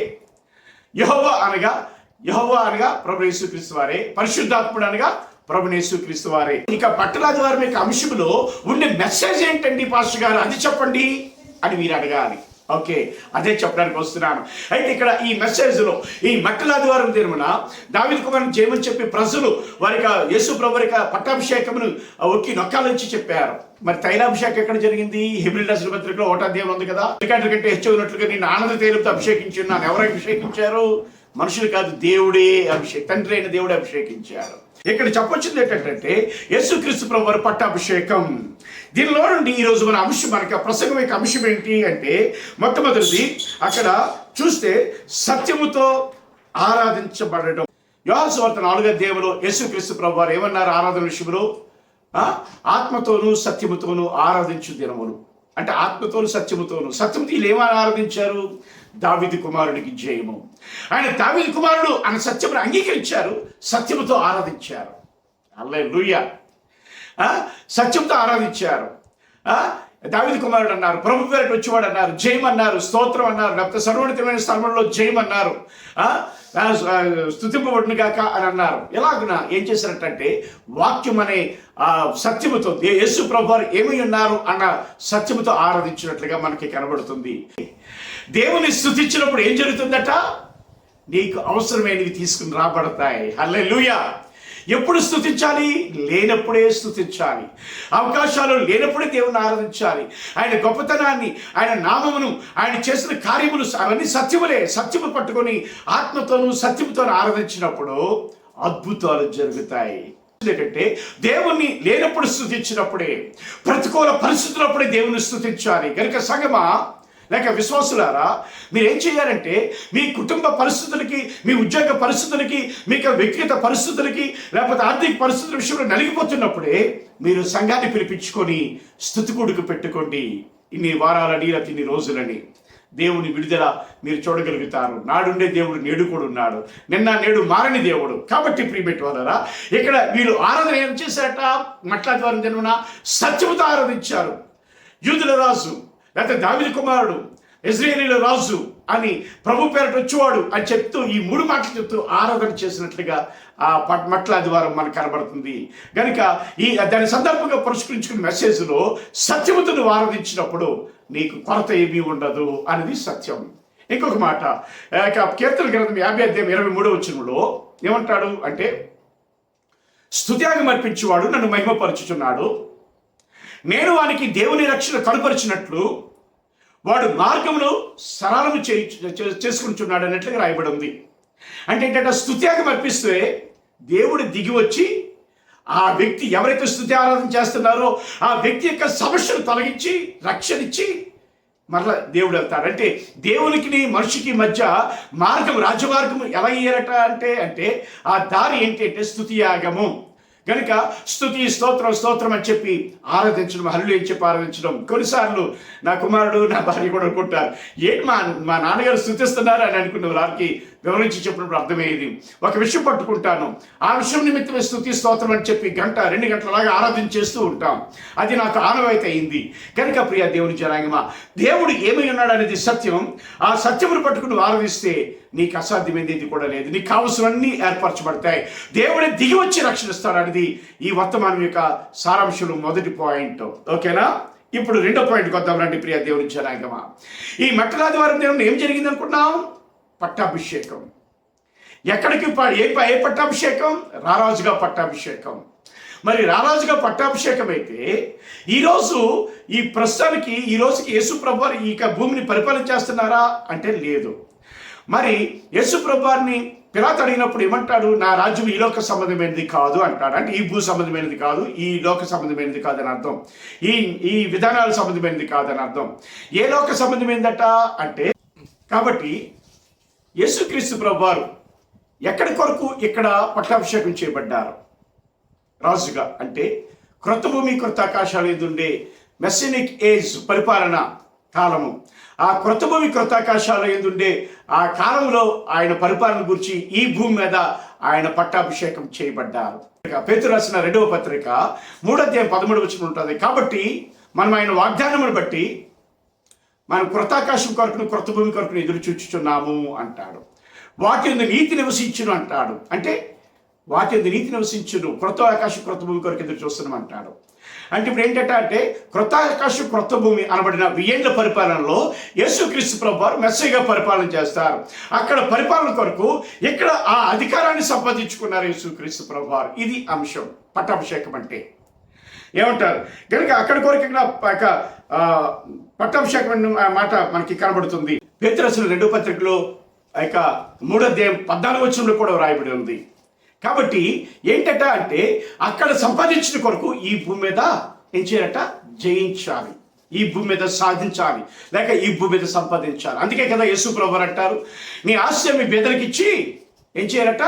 యెహోవా అనగా ప్రభు యేసు క్రీస్తు వారే, పరిశుద్ధాత్ముడు అనగా ప్రభు యేసు క్రీస్తు వారే. ఇక పట్టణాది వారి యొక్క అంశంలో ఉండే మెసేజ్ ఏంటండి పాస్టర్ గారు, అది చెప్పండి అని మీరు అడగాలి. ఓకే, అదే చెప్పడానికి వస్తున్నాను. అయితే ఇక్కడ ఈ మెసేజ్లో ఈ మట్టలాదివారం దినమున దావీదు కుమారుని చేయమని చెప్పి ప్రజలు వారికి యేసు ప్రభు యొక్క పట్టాభిషేకమును ఒక్కి నొక్కాలని చెప్పారు. మరి తైలాభిషేకం ఎక్కడ జరిగింది? హెబ్రీయుల రాసిన పత్రికలో 1వ అధ్యాయం ఉంది కదా. కంటే హెచ్చవునట్లుగా నేను ఆనంద తైలంతో అభిషేకించి ఉన్నాను. ఎవరు అభిషేకించారు? మనుషులు కాదు, దేవుడే తండ్రి అయిన దేవుడే అభిషేకించారు. ఇక్కడ చెప్పొచ్చింది ఏంటంటే యేసుక్రీస్తు ప్రభు వారి పట్టాభిషేకం. దీనిలో నుండి ఈరోజు మన అంశం, మనకి ప్రసంగం యొక్క అంశం ఏంటి అంటే, మొట్టమొదటిది అక్కడ చూస్తే సత్యముతో ఆరాధించబడడం. యోహాను సువార్త 4వ అధ్యాయంలో యేసుక్రీస్తు ప్రభు వారు ఏమన్నారు ఆరాధన విషయంలో? ఆత్మతోనూ సత్యముతోనూ ఆరాధించు దినములు అంటే ఆత్మతోను సత్యముతోను. సత్యముతో వీళ్ళు ఏమని ఆరాధించారు? దావీదు కుమారుడికి జయము. ఆయన దావీదు కుమారుడు అనే సత్యమును అంగీకరించారు, సత్యముతో ఆరాధించారు. హల్లెలూయా. సత్యంతో ఆరాధించారు. దావీదు కుమారుడు అన్నారు, ప్రభు పేరట వచ్చేవాడు అన్నారు, జయం అన్నారు, స్తోత్రం అన్నారు, లేకపోతే సర్వోన్నతమైన స్థలంలో జయం అన్నారు, స్తుతింపబడును గాక అని అన్నారు. ఎలాగున ఏం చేశారంటే వాక్యం అనే సత్యముతో యేసు ప్రభు వారు ఏమై ఉన్నారు అన్న సత్యముతో ఆరాధించినట్లుగా మనకి కనబడుతుంది. దేవుని స్తుతించినప్పుడు ఏం జరుగుతుందట? నీకు అవసరమైనవి తీసుకుని రాబడతాయి. హల్లెలూయా. ఎప్పుడు స్తుతించాలి? లేనప్పుడే స్తుతించాలి. అవకాశాలు లేనప్పుడే దేవుని ఆరాధించాలి. ఆయన గొప్పతనాన్ని, ఆయన నామమును, ఆయన చేసిన కార్యములు అవన్నీ సత్యములే. సత్యము పట్టుకొని ఆత్మతోనూ సత్యముతోనూ ఆరాధించినప్పుడు అద్భుతాలు జరుగుతాయి. ఏంటంటే దేవుణ్ణి లేనప్పుడు స్తుతించినప్పుడే, ప్రతికూల పరిస్థితులప్పుడే దేవుని స్తుతించాలి. కనుక సంగమా లేక విశ్వాసులారా, మీరేం చేయాలంటే మీ కుటుంబ పరిస్థితులకి, మీ ఉద్యోగ పరిస్థితులకి, మీకు వ్యక్తిగత పరిస్థితులకి, లేకపోతే ఆర్థిక పరిస్థితుల విషయంలో నలిగిపోతున్నప్పుడే మీరు సంఘాన్ని పిలిపించుకొని స్తుతికుడికి పెట్టుకోండి. ఇన్ని వారాలని లేకపోతే ఇన్ని రోజులని దేవుని విడుదల మీరు చూడగలుగుతారు. నాడుండే దేవుడు నేడు కూడా ఉన్నాడు, నిన్న నేడు మారని దేవుడు. కాబట్టి ప్రియబెట్టి వాళ్ళరా, ఇక్కడ వీళ్ళు ఆరాధన ఏం చేశారట? మట్లాద్వారం జన్మన సత్యముతో ఆరాధించారు. యూదుల రాజు లేకపోతే దావీదు కుమారుడు, ఇశ్రాయేలీయుల రాజు అని ప్రభు పేరట వచ్చేవాడు అని చెప్తూ ఈ 3 మాటలు చెప్తూ ఆరాధన చేసినట్లుగా ఆ మట్లాదివారం మనకు కనబడుతుంది. కనుక దాని సందర్భంగా పురస్కరించుకున్న మెసేజ్లో సత్యముతో నువ్వు ఆరాధించినప్పుడు నీకు కొరత ఏమీ ఉండదు అనేది సత్యం. ఇంకొక మాట, కీర్తన గ్రంథం 50 అధ్యాయం 23వ వచనంలో ఏమంటాడు అంటే, స్తుత్యాగం అర్పించేవాడు నన్ను మహిమపరచుచున్నాడు, నేను వానికి దేవుని రక్షణ కనుపరిచినట్లు వాడు మార్గమును సరళము చేసుకుంటున్నాడు అన్నట్లుగా రాయబడి ఉంది. అంటే ఏంటంటే స్తుత్యాగం అర్పిస్తే దేవుడు దిగి వచ్చి ఆ వ్యక్తి ఎవరైతే స్తుతి ఆరాధన చేస్తున్నారో ఆ వ్యక్తి యొక్క సమస్యను తొలగించి రక్షణ ఇచ్చి మరలా దేవుడు వెళ్తాడు. అంటే దేవునికి మనిషికి మధ్య మార్గం, రాజమార్గము ఎలా ఇయ్యారట అంటే ఆ దారి ఏంటి అంటే స్తుతియాగము. కనుక స్తుతి స్తోత్రం అని చెప్పి ఆరాధించడం, హల్లెలూయా చెప్పి ఆరాధించడం. కొన్నిసార్లు నా కుమారుడు, నా భార్య కూడా అనుకుంటారు, ఏంటి మా నాన్నగారు స్తుతిస్తున్నారు అని అనుకున్న వారికి వివరించి చెప్పినప్పుడు అర్థమయ్యేది. ఒక విషయం పట్టుకుంటాను, ఆ విషయం నిమిత్తమే స్తుతి స్తోత్రం అని చెప్పి 1-2 గంటలలాగా ఆరాధన చేస్తూ ఉంటాం. అది నాకు ఆనవాయితీ అయింది. కనుక ప్రియ దేవుని జనాంగమా, దేవుడు ఏమై ఉన్నాడు అనేది సత్యం. ఆ సత్యమును పట్టుకుని ఆరాధిస్తే నీకు అసాధ్యమైనది కూడా లేదు. నీకు కావలసినవన్నీ ఏర్పరచబడతాయి. దేవుడే దిగి వచ్చి రక్షణిస్తాడు అనేది ఈ వర్తమానం యొక్క సారాంశంలో మొదటి పాయింట్. ఓకేనా? ఇప్పుడు 2వ పాయింట్కి వద్దాం రండి ప్రియ దేవుని జనాంగమా. ఈ మట్టలాదివారం దేవుని ఏం జరిగింది అనుకున్నాం? పట్టాభిషేకం. ఎక్కడికి ఏ పట్టాభిషేకం? రారాజుగా పట్టాభిషేకం. మరి రారాజుగా పట్టాభిషేకం అయితే ఈరోజు ఈ ప్రస్తుతానికి ఈ రోజుకి యేసు ప్రభువారు ఈ భూమిని పరిపాలన చేస్తున్నారా అంటే లేదు. మరి యేసు ప్రభువారిని పిలాతు అడిగినప్పుడు ఏమంటాడు? నా రాజ్యం ఈ లోక సంబంధమైనది కాదు అంటాడు. అంటే ఈ భూ సంబంధమైనది కాదు, ఈ లోక సంబంధమైనది కాదని అర్థం. ఈ విధానాల సంబంధమైనది కాదని అర్థం. ఏ లోక సంబంధమైందట అంటే, కాబట్టి యేసుక్రీస్తు ప్రభువారు ఎక్కడి కొరకు ఇక్కడ పట్టాభిషేకం చేయబడ్డారు? రాజుగా. అంటే క్రొత్త భూమి క్రొత్త ఆకాశాలు ఎదుండే మెస్సినిక్ ఏజ్ పరిపాలన కాలము. ఆ క్రొత్త భూమి క్రొత్త ఆకాశాల యందుండే ఆ కాలంలో ఆయన పరిపాలన గురించి ఈ భూమి మీద ఆయన పట్టాభిషేకం చేయబడ్డారు. పేతురు రాసిన 2వ పత్రిక 3వ అధ్యాయం 13వ వచనం ఉంటుంది. కాబట్టి మనం ఆయన వాగ్దానమును బట్టి మనం క్రొత్త ఆకాశం కొరకును క్రొత్త భూమి కొరకును ఎదురు చూచుచున్నాము అంటాడు. వాటి యందు నీతి నివసించును అంటాడు. అంటే వాటి యందు నీతి నివసించును, క్రొత్త ఆకాశం క్రొత్త భూమి కొరకు ఎదురు చూస్తున్నాం అంటాడు. అంటే ఇప్పుడు ఏంటంటే క్రొత్త ఆకాశం క్రొత్త భూమి అనబడిన 1000 ఏళ్ల పరిపాలనలో యేసుక్రీస్తు ప్రభువారు మెస్సీగా పరిపాలన చేస్తారు. అక్కడ పరిపాలన కొరకు ఇక్కడ ఆ అధికారాన్ని సంపాదించుకున్నారు యేసుక్రీస్తు ప్రభువారు. ఇది అంశం పట్టాభిషేకం అంటే ఏమంటారు కనుక అక్కడ కొరకు ఇక్కడ పట్టాభిషేకం అనే మాట మనకి కనబడుతుంది. పేతురు రాసిన 2వ పత్రికలో 3వ అధ్యాయం 14వ వచనంలో కూడా వ్రాయబడి ఉంది. కాబట్టి అంటే అక్కడ సంపాదించిన కొరకు ఈ భూమి మీద ఏం చేయాలట? జయించాలి, ఈ భూమి మీద సాధించాలి, లేక ఈ భూమి మీద సంపాదించాలి. అందుకే కదా యేసు ప్రభువు అంటారు, నీ ఆస్తి మీ బేదలకు ఇచ్చి ఏం చేయాలట?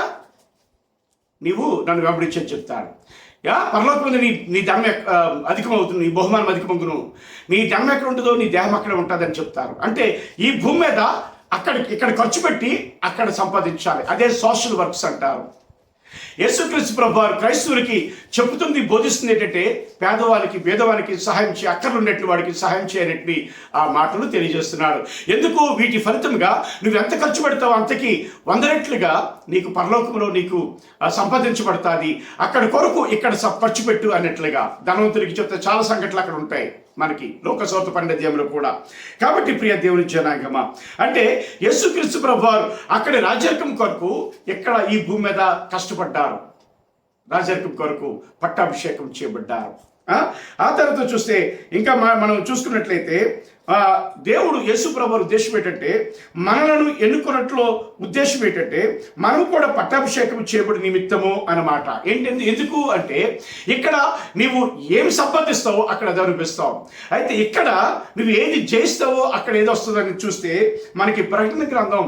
నీవు నన్ను వెంబడించని చెప్తాడు. పరలోకం మీద నీ ధనం అధికమవుతుంది, నీ బహుమానం అధికమవును, నీ ధనం ఎక్కడ ఉంటుందో నీ దేహం అక్కడ ఉంటుందని చెప్తారు. అంటే ఈ భూమి మీద ఇక్కడ ఖర్చు పెట్టి అక్కడ సంపాదించాలి. అదే సోషల్ వర్క్స్ అంటారు. యేసుక్రీస్తు ప్రభువారు క్రైస్తవులకి చెబుతుంది, బోధిస్తుంది ఏంటంటే పేదవారికి భేదవానికి సహాయం చేయ, అక్కర్లున్నట్లు వాడికి సహాయం చేయనట్లు ఆ మాటలు తెలియజేస్తున్నాడు. ఎందుకు? వీటి ఫలితంగా నువ్వు ఎంత ఖర్చు పెడతావో అంతకి 100 రెట్లుగా నీకు పరలోకంలో నీకు సంపాదించబడుతుంది. అక్కడ కొరకు ఇక్కడ ఖర్చు పెట్టు అన్నట్లుగా ధనవంతుడికి చెప్తే చాలా సంఘటనలు అక్కడ ఉంటాయి మనకి లోకసోత 12వ అధ్యాయంలో కూడా. కాబట్టి ప్రియ దేవుని జనాంగమా, అంటే యేసుక్రీస్తు ప్రభువారు అక్కడ రాజరికం కొరకు ఇక్కడ ఈ భూమి మీద కష్టపడ్డారు, రాజరికం కొరకు పట్టాభిషేకం చేయబడ్డారు. ఆ తర్వాత చూస్తే ఇంకా మనం చూసుకున్నట్లయితే దేవుడు యేసు ప్రభువారి ఉద్దేశం ఏంటంటే మనలను ఎన్నుకున్నట్లు ఉద్దేశం ఏంటంటే మనం కూడా పట్టాభిషేకం చేయబడి నిమిత్తము అన్నమాట. ఎందుకు అంటే ఇక్కడ నీవు ఏమి సంపాదిస్తావో అక్కడ అది అనిపిస్తావు. అయితే ఇక్కడ నువ్వు ఏది జయిస్తావో అక్కడ ఏది వస్తుందని చూస్తే మనకి ప్రకటన గ్రంథం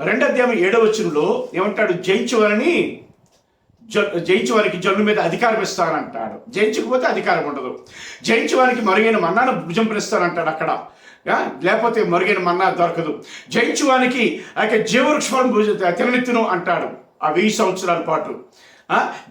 2వ అధ్యాయం 7వ వచనంలో ఏమంటాడు? జయించే వారికి జనుల మీద అధికారం ఇస్తానంటాడు. జయించకపోతే అధికారం ఉండదు. జయించే వారికి మరుగైన మన్నాను భుజంపై ఇస్తానంటాడు అక్కడ, లేకపోతే మరుగైన మన్నా దొరకదు. జయించే వారికి జీవవృక్షం తిననెత్తును అంటాడు ఆ 1000 సంవత్సరాల పాటు.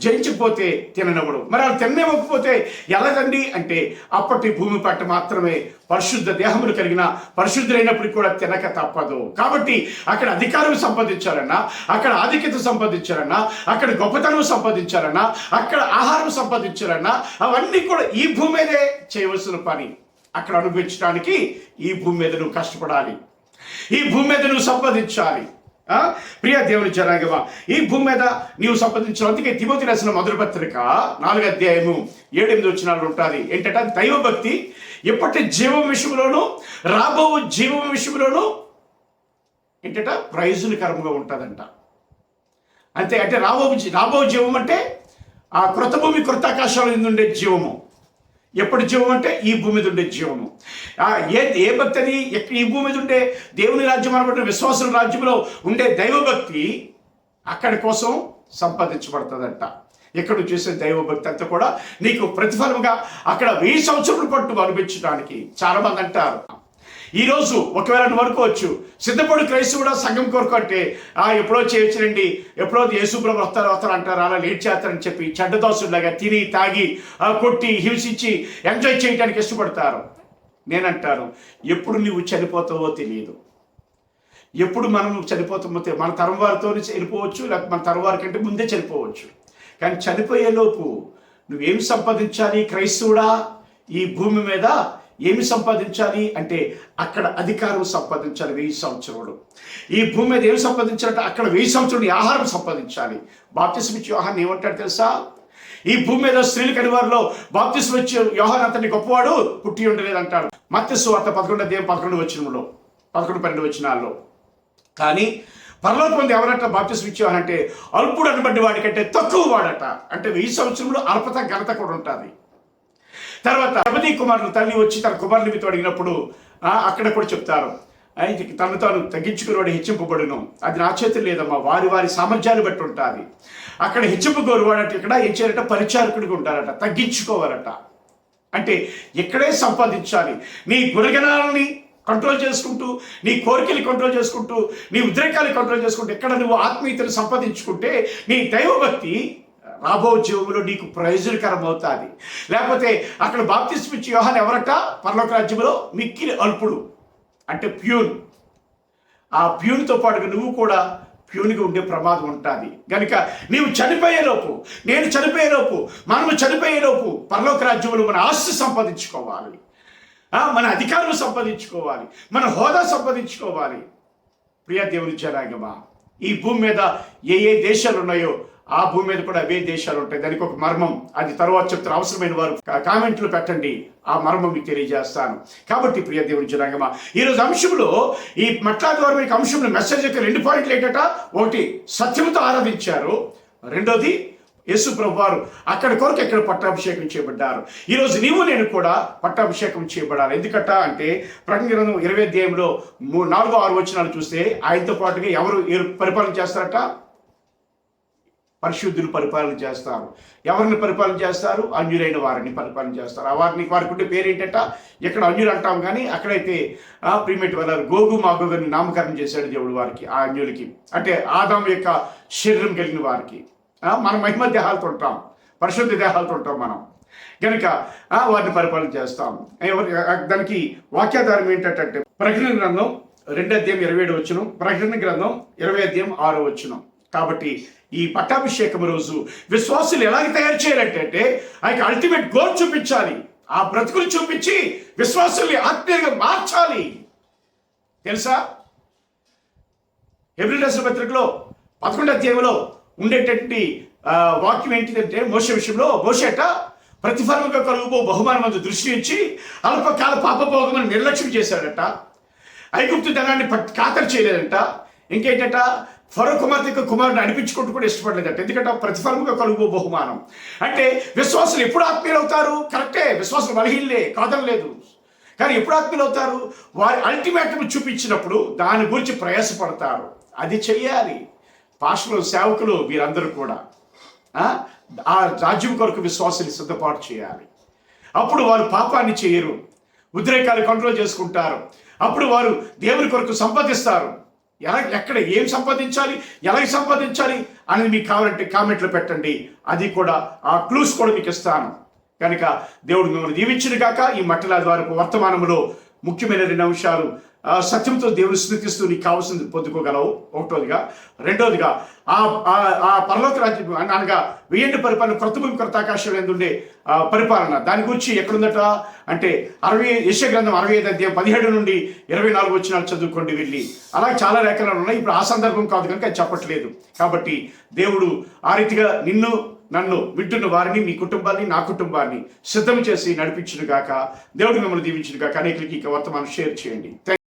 జయించకపోతే తిననివ్వడు. మరి వాళ్ళు తిననివ్వకపోతే ఎలాగండి అంటే అప్పటి భూమి పట్ట మాత్రమే పరిశుద్ధ దేహములు కలిగిన పరిశుద్ధులైనప్పటికీ కూడా తినక తప్పదు. కాబట్టి అక్కడ అధికారం సంపాదించాలన్నా, అక్కడ ఆధిక్యత సంపాదించాలన్నా, అక్కడ గొప్పతనం సంపాదించాలన్నా, అక్కడ ఆహారం సంపాదించాలన్నా అవన్నీ కూడా ఈ భూమి మీదే చేయవలసిన పని. అక్కడ అనుభవించడానికి ఈ భూమి మీద నువ్వు కష్టపడాలి, ఈ భూమి మీద నువ్వు సంపాదించాలి. ప్రియ దేవుని జనాంగమా, ఈ భూమి మీద నీవు సంపాదించిన. అందుకే తిమోతి రాసిన 1వ పత్రిక 4వ అధ్యాయము 7-8 వచనాలు ఉంటుంది. ఏంటంటే దైవభక్తి ఎప్పటి జీవం విషయంలోనూ రాబో జీవం విషయంలోనూ ఏంటంట ప్రయోజనకరంగా ఉంటుందంట. అంతే. అంటే రాబో జీవం అంటే ఆ క్రొత్త భూమి క్రొత్త ఆకాశాల ఉండే జీవము. ఎప్పటి జీవం అంటే ఈ భూమి మీద ఉండే జీవము. ఏ భక్తి అని ఈ భూమి మీద ఉండే దేవుని రాజ్యం అనబడిన విశ్వాసుల రాజ్యంలో ఉండే దైవభక్తి అక్కడి కోసం సంపాదించబడుతుందంట. ఎక్కడ చేసే దైవభక్తి అంతా కూడా నీకు ప్రతిఫలంగా అక్కడ 1000 సంవత్సరాల పట్టు అనిపించడానికి. చాలామంది అంటారు ఈరోజు ఒకవేళ నువ్వు అనుకోవచ్చు, సిద్ధపడు క్రైస్తవుడా సంఘం కొరకు అంటే ఎప్పుడో చేయొచ్చునండి, ఎప్పుడో యేసు ప్రభు వస్తారు అంటారు, అలా లేట్ చేస్తారని చెప్పి చెడ్డదోసులాగా తిని తాగి కొట్టి హింసించి ఎంజాయ్ చేయడానికి ఇష్టపడతారు. నేనంటాను, ఎప్పుడు నువ్వు చనిపోతావో తెలియదు. ఎప్పుడు మనం చనిపోతామో మన తరం వారితో చనిపోవచ్చు, లేకపోతే మన తరం వారి కంటే ముందే చనిపోవచ్చు. కానీ చనిపోయేలోపు నువ్వేం సంపాదించాలి క్రైస్తవుడా? ఈ భూమి మీద ఏమి సంపాదించాలి అంటే అక్కడ అధికారం సంపాదించాలి 1000 సంవత్సరాలు. ఈ భూమి మీద ఏమి సంపాదించాలంటే అక్కడ 1000 సంవత్సరాలు ఆహారం సంపాదించాలి. బాప్తిస్మం ఇచ్చే యోహాను ఏమంటాడు తెలుసా? ఈ భూమి మీద స్త్రీలు కనివారిలో బాప్తిస్మం ఇచ్చే యోహాను అంతటి గొప్పవాడు పుట్టి ఉండలేదు అంటాడు. మత్తయి సువార్త 11వ అధ్యాయం 11-12 వచనాల్లో. కానీ పరలోకం ఎవరట బాప్తిస్మం ఇచ్చేవాడంటే అల్పుడు అనబడ్డ వాడికంటే తక్కువ వాడట. అంటే 1000 సంవత్సరంలో అల్పత ఘనత కూడా ఉంటుంది. తర్వాత జెబెదయి కుమారుల తల్లి వచ్చి తన కుమారుని మీతో అడిగినప్పుడు అక్కడ కూడా చెప్తారు, తను తాను తగ్గించుకునేవాడు హెచ్చింపబడును, అది నా చేతులు లేదమ్మా, వారి వారి సామర్థ్యాన్ని బట్టి ఉంటుంది. అక్కడ హెచ్చింపుకోరు వాడంటే ఇక్కడ ఏం చేయాలంటే పరిచారకుడిగా ఉంటారట, తగ్గించుకోవాలట. అంటే ఇక్కడే సంపాదించాలి. నీ గుణగణాలని కంట్రోల్ చేసుకుంటూ, నీ కోరికలు కంట్రోల్ చేసుకుంటూ, నీ ఉద్రేకాలు కంట్రోల్ చేసుకుంటూ ఇక్కడ నువ్వు ఆత్మీయతను సంపాదించుకుంటే నీ దైవభక్తి రాబో జీవంలో నీకు ప్రయోజనకరం అవుతుంది. లేకపోతే అక్కడ బాప్తిస్మ ఇచ్చే యోహాను ఎవరట? పరలోక రాజ్యంలో మిక్కిలి అల్పుడు, అంటే ప్యూన్. ఆ ప్యూన్తో పాటుగా నువ్వు కూడా ప్యూన్గా ఉండే ప్రమాదం ఉంటుంది. కనుక నీవు చనిపోయేలోపు, నేను చనిపోయేలోపు, మనము చనిపోయేలోపు పరలోక రాజ్యంలో మన ఆస్తి సంపాదించుకోవాలి, మన అధికారం సంపాదించుకోవాలి, మన హోదా సంపాదించుకోవాలి. ప్రియ దేవుని జనాంగమా, ఈ భూమి మీద ఏ ఏ దేశాలు ఉన్నాయో ఆ భూమి మీద కూడా అవే దేశాలు ఉంటాయి. దానికి ఒక మర్మం, అది తర్వాత చెప్తారు. అవసరమైన వారు కామెంట్లు పెట్టండి, ఆ మర్మం మీకు తెలియజేస్తాను. కాబట్టి ప్రియ దేవుని జనాంగమా, ఈరోజు అంశంలో ఈ మట్లాది వారు మీకు అంశంలో మెసేజ్ యొక్క 2 పాయింట్లు ఏంటట? ఒకటి, సత్యంతో ఆరాధించారు. రెండోది, యేసు ప్రభు వారు అక్కడ కొరకు ఎక్కడ పట్టాభిషేకం చేయబడ్డారు. ఈరోజు నీవు నేను కూడా పట్టాభిషేకం చేయబడాలి. ఎందుకట అంటే ప్రకటన గ్రంథం 20వ అధ్యాయంలో 4-6 వచనాలు చూస్తే ఆయనతో పాటుగా ఎవరు పరిపాలన చేస్తారట? పరిశుద్ధులు పరిపాలన చేస్తారు. ఎవరిని పరిపాలన చేస్తారు? అన్యులైన వారిని పరిపాలన చేస్తారు. వారికి ఉండే పేరు ఏంటంట? ఇక్కడ అన్యులు అంటాం, కానీ అక్కడైతే ప్రీమేట్ వాళ్ళ గోగు మాగోగుని నామకరణం చేశాడు దేవుడు వారికి, ఆ అన్యులకి. అంటే ఆదాము యొక్క శరీరం కలిగిన వారికి. మనం మహిమ దేహాలతో ఉంటాం, పరిశుద్ధ దేహాలతో ఉంటాం మనం, కనుక వారిని పరిపాలన చేస్తాం. దానికి వాక్యాధారం ఏంటంటే ప్రకటన గ్రంథం 2వ అధ్యాయం 27వ వచనం, ప్రకటన గ్రంథం 20వ అధ్యాయం 6వ వచనం. కాబట్టి ఈ పట్టాభిషేకం రోజు విశ్వాసులు ఎలాగ తయారు చేయాలంటే ఆ యొక్క అల్టిమేట్ గోల్ చూపించాలి, ఆ బ్రతుకులు చూపించి విశ్వాసుల్ని ఆత్మీయంగా మార్చాలి. తెలుసా? హెబ్రీ రాసిన పత్రికలో 11వ అధ్యాయంలో ఉండేటటువంటి వాక్యం ఏంటిదంటే మోషే విషయంలో, మోషేట ప్రతిఫలముగా కలుగు బహుమానం అందు దృష్టి నుంచి అల్పకాల పాపభోగమని నిర్లక్ష్యం చేశాడట. ఐగుప్తు ధనాన్ని ఖాతరు చేయలేదంట. ఇంకేంటట? ఫరో కుమార్తె కుమారుని అనిపించుకుంటూ కూడా ఇష్టపడలేదట. ఎందుకంటే ప్రతిఫలముగా కలుగు బహుమానం. అంటే విశ్వాసులు ఎప్పుడు ఆత్మీయులు అవుతారు? కరెక్టే, విశ్వాసులు బలహీనలే, కాదనలేదు. కానీ ఎప్పుడు ఆత్మీయులు అవుతారు? వారి అల్టిమేటం చూపించినప్పుడు దాని గురించి ప్రయాసపడతారు. అది చెయ్యాలి. పాస్టర్లు, సేవకులు, వీరందరూ కూడా ఆ రాజ్యం కొరకు విశ్వాసాన్ని సిద్ధపాటు చేయాలి. అప్పుడు వారు పాపాన్ని చేయరు, ఉద్రేకాలు కంట్రోల్ చేసుకుంటారు. అప్పుడు వారు దేవుని కొరకు సంపాదిస్తారు. ఎక్కడ ఏం సంపాదించాలి, ఎలాగ సంపాదించాలి అనేది మీకు కావాలంటే కామెంట్లో పెట్టండి. అది కూడా ఆ క్లూస్ కూడా మీకు ఇస్తాను. కనుక దేవుడు మిమ్మల్ని దీవించును గాక. ఈ మట్టలాది వారికి వర్తమానంలో ముఖ్యమైన 2 అంశాలు. సత్యంతో దేవుని స్థుతిస్తూ నీకు కావాల్సింది పొందుకోగలవు, ఒకటోదిగా. రెండోదిగా ఆ పరలోక రాజ్యం అనగా వెయ్యండి పరిపాలన, క్రొత్త భూమి క్రొత్త ఆకాశంలో ఎందుండే పరిపాలన, దాని గురించి ఎక్కడుందట అంటే యెషయా గ్రంథం 65వ అధ్యాయం 17 నుండి 24 వచనాలు చదువుకోండి వెళ్ళి. అలాగే చాలా లేఖనాలు ఉన్నాయి. ఇప్పుడు ఆ సందర్భం కాదు కనుక అది చెప్పట్లేదు. కాబట్టి దేవుడు ఆ రీతిగా నిన్ను నన్ను వింటున్న వారిని, మీ కుటుంబాన్ని, నా కుటుంబాన్ని సిద్ధం చేసి నడిపించును గాక. దేవుడు మిమ్మల్ని దీవించును గాక. అనేకులకి వర్తమానం షేర్ చేయండి. థ్యాంక్